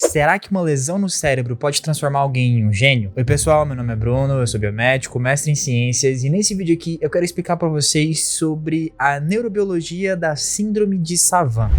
Será que uma lesão no cérebro pode transformar alguém em um gênio? Oi pessoal, meu nome é Bruno, eu sou biomédico, mestre em ciências e nesse vídeo aqui eu quero explicar para vocês sobre a neurobiologia da síndrome de Savant.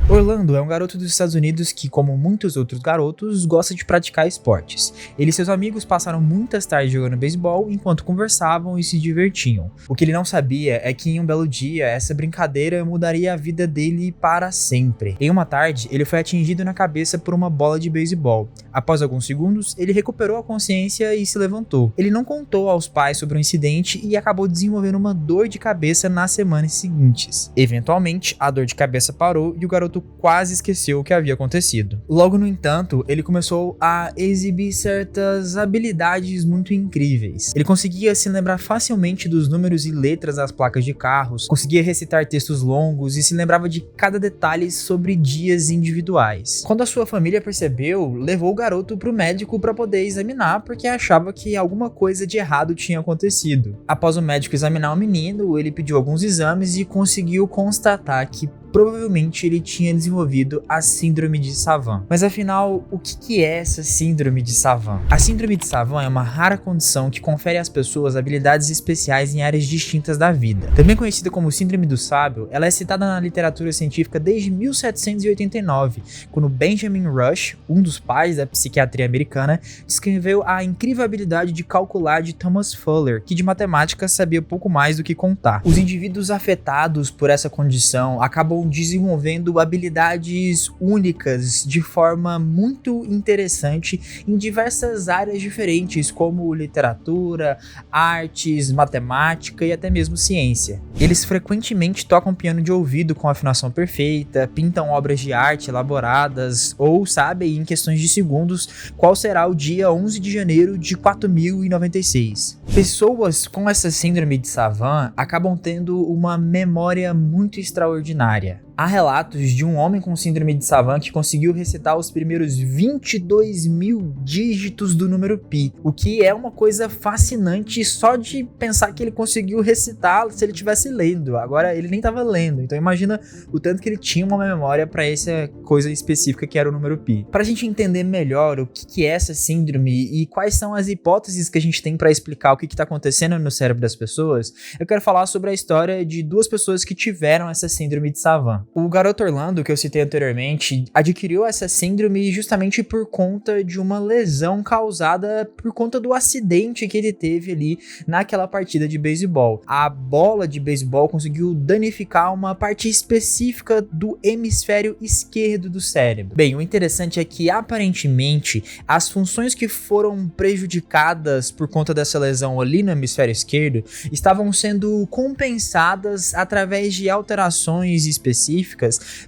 Orlando é um garoto dos Estados Unidos que, como muitos outros garotos, gosta de praticar esportes. Ele e seus amigos passaram muitas tardes jogando beisebol enquanto conversavam e se divertiam. O que ele não sabia é que em um belo dia, essa brincadeira mudaria a vida dele para sempre. Em uma tarde, ele foi atingido na cabeça por uma bola de beisebol. Após alguns segundos, ele recuperou a consciência e se levantou. Ele não contou aos pais sobre o incidente e acabou desenvolvendo uma dor de cabeça nas semanas seguintes. Eventualmente, a dor de cabeça parou e o garoto quase esqueceu o que havia acontecido. Logo, no entanto, ele começou a exibir certas habilidades muito incríveis. Ele conseguia se lembrar facilmente dos números e letras das placas de carros, conseguia recitar textos longos e se lembrava de cada detalhe sobre dias individuais. Quando a sua família percebeu, levou o garoto para o médico para poder examinar, porque achava que alguma coisa de errado tinha acontecido. Após o médico examinar o menino, ele pediu alguns exames e conseguiu constatar que provavelmente ele tinha desenvolvido a síndrome de Savant. Mas afinal, o que é essa síndrome de Savant? A síndrome de Savant é uma rara condição que confere às pessoas habilidades especiais em áreas distintas da vida. Também conhecida como síndrome do sábio, ela é citada na literatura científica desde 1789, quando Benjamin Rush, um dos pais da psiquiatria americana, descreveu a incrível habilidade de calcular de Thomas Fuller, que de matemática sabia pouco mais do que contar. Os indivíduos afetados por essa condição acabam desenvolvendo habilidades únicas de forma muito interessante em diversas áreas diferentes, como literatura, artes, matemática e até mesmo ciência. Eles frequentemente tocam piano de ouvido com afinação perfeita, pintam obras de arte elaboradas ou sabem em questões de segundos qual será o dia 11 de janeiro de 4096. Pessoas com essa síndrome de Savant acabam tendo uma memória muito extraordinária. Há relatos de um homem com síndrome de Savant que conseguiu recitar os primeiros 22 mil dígitos do número pi, o que é uma coisa fascinante só de pensar que ele conseguiu recitar se ele estivesse lendo. Agora ele nem estava lendo, então imagina o tanto que ele tinha uma memória para essa coisa específica que era o número pi. Para a gente entender melhor o que é essa síndrome e quais são as hipóteses que a gente tem para explicar o que está acontecendo no cérebro das pessoas, eu quero falar sobre a história de duas pessoas que tiveram essa síndrome de Savant. O garoto Orlando, que eu citei anteriormente, adquiriu essa síndrome justamente por conta de uma lesão causada por conta do acidente que ele teve ali naquela partida de beisebol. A bola de beisebol conseguiu danificar uma parte específica do hemisfério esquerdo do cérebro. Bem, o interessante é que aparentemente as funções que foram prejudicadas por conta dessa lesão ali no hemisfério esquerdo estavam sendo compensadas através de alterações específicas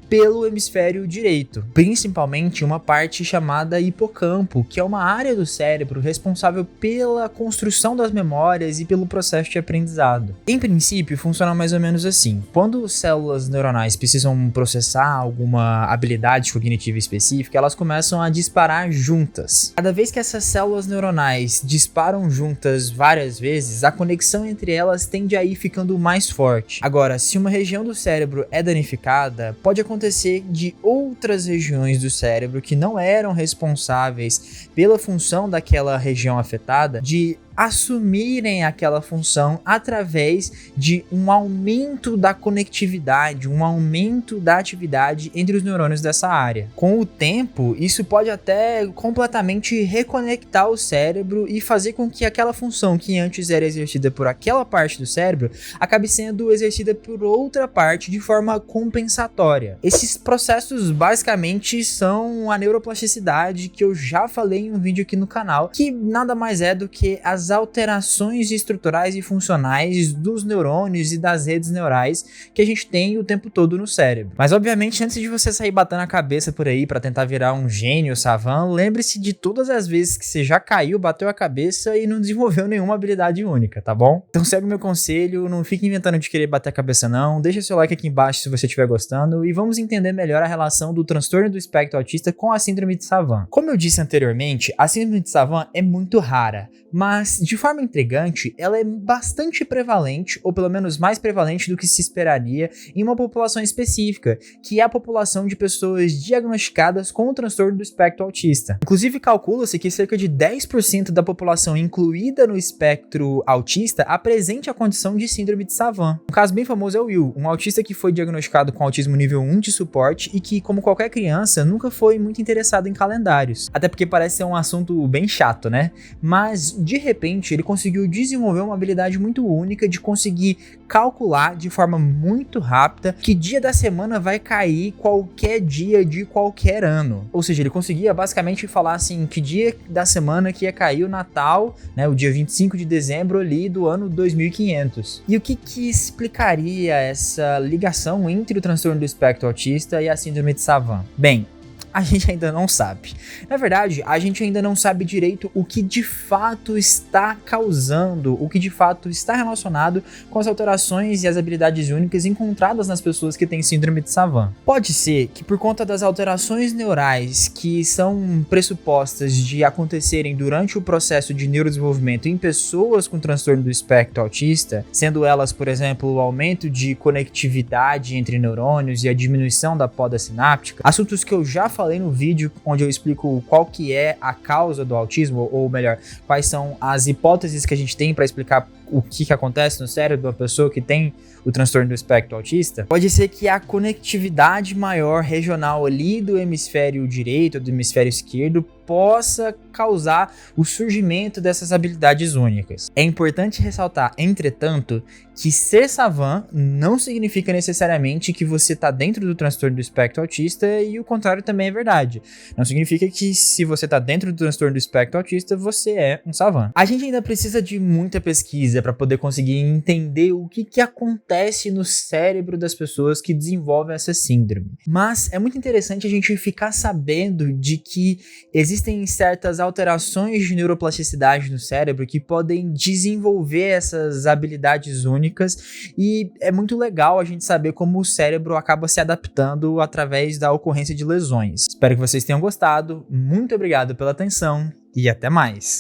pelo hemisfério direito, principalmente uma parte chamada hipocampo, que é uma área do cérebro responsável pela construção das memórias e pelo processo de aprendizado. Em princípio, funciona mais ou menos assim: quando células neuronais precisam processar alguma habilidade cognitiva específica, elas começam a disparar juntas. Cada vez que essas células neuronais disparam juntas várias vezes, a conexão entre elas tende a ir ficando mais forte. Agora, se uma região do cérebro é danificada, pode acontecer de outras regiões do cérebro que não eram responsáveis pela função daquela região afetada de assumirem aquela função através de um aumento da conectividade, um aumento da atividade entre os neurônios dessa área. Com o tempo, isso pode até completamente reconectar o cérebro e fazer com que aquela função que antes era exercida por aquela parte do cérebro acabe sendo exercida por outra parte de forma compensatória. Esses processos basicamente são a neuroplasticidade, que eu já falei em um vídeo aqui no canal, que nada mais é do que as alterações estruturais e funcionais dos neurônios e das redes neurais que a gente tem o tempo todo no cérebro. Mas obviamente, antes de você sair batendo a cabeça por aí para tentar virar um gênio savant, lembre-se de todas as vezes que você já caiu, bateu a cabeça e não desenvolveu nenhuma habilidade única, tá bom? Então segue o meu conselho, não fique inventando de querer bater a cabeça não, deixa seu like aqui embaixo se você estiver gostando e vamos entender melhor a relação do transtorno do espectro autista com a síndrome de Savant. Como eu disse anteriormente, a síndrome de Savant é muito rara, mas Mas, de forma intrigante, ela é bastante prevalente, ou pelo menos mais prevalente do que se esperaria em uma população específica, que é a população de pessoas diagnosticadas com o transtorno do espectro autista. Inclusive, calcula-se que cerca de 10% da população incluída no espectro autista apresente a condição de síndrome de Savant. Um caso bem famoso é o Will, um autista que foi diagnosticado com autismo nível 1 de suporte e que, como qualquer criança, nunca foi muito interessado em calendários. Até porque parece ser um assunto bem chato, né? Mas, de repente, ele conseguiu desenvolver uma habilidade muito única de conseguir calcular de forma muito rápida que dia da semana vai cair qualquer dia de qualquer ano. Ou seja, ele conseguia basicamente falar assim, que dia da semana que ia cair o Natal, né, o dia 25 de dezembro ali do ano 2500. E o que explicaria essa ligação entre o transtorno do espectro autista e a síndrome de Savant? Bem, a gente ainda não sabe. Na verdade, a gente ainda não sabe direito o que de fato está causando, o que de fato está relacionado com as alterações e as habilidades únicas encontradas nas pessoas que têm síndrome de Savant. Pode ser que por conta das alterações neurais que são pressupostas de acontecerem durante o processo de neurodesenvolvimento em pessoas com transtorno do espectro autista, sendo elas, por exemplo, o aumento de conectividade entre neurônios e a diminuição da poda sináptica, assuntos que eu já falei no vídeo onde eu explico qual que é a causa do autismo, ou melhor, quais são as hipóteses que a gente tem para explicar o que acontece no cérebro de uma pessoa que tem o transtorno do espectro autista. Pode ser que a conectividade maior regional ali do hemisfério direito ou do hemisfério esquerdo possa causar o surgimento dessas habilidades únicas. É importante ressaltar, entretanto, que ser Savant não significa necessariamente que você está dentro do transtorno do espectro autista, e o contrário também é verdade. Não significa que se você está dentro do transtorno do espectro autista, você é um Savant. A gente ainda precisa de muita pesquisa para poder conseguir entender o que acontece no cérebro das pessoas que desenvolvem essa síndrome. Mas é muito interessante a gente ficar sabendo de que existem certas alterações de neuroplasticidade no cérebro que podem desenvolver essas habilidades únicas, e é muito legal a gente saber como o cérebro acaba se adaptando através da ocorrência de lesões. Espero que vocês tenham gostado, muito obrigado pela atenção e até mais!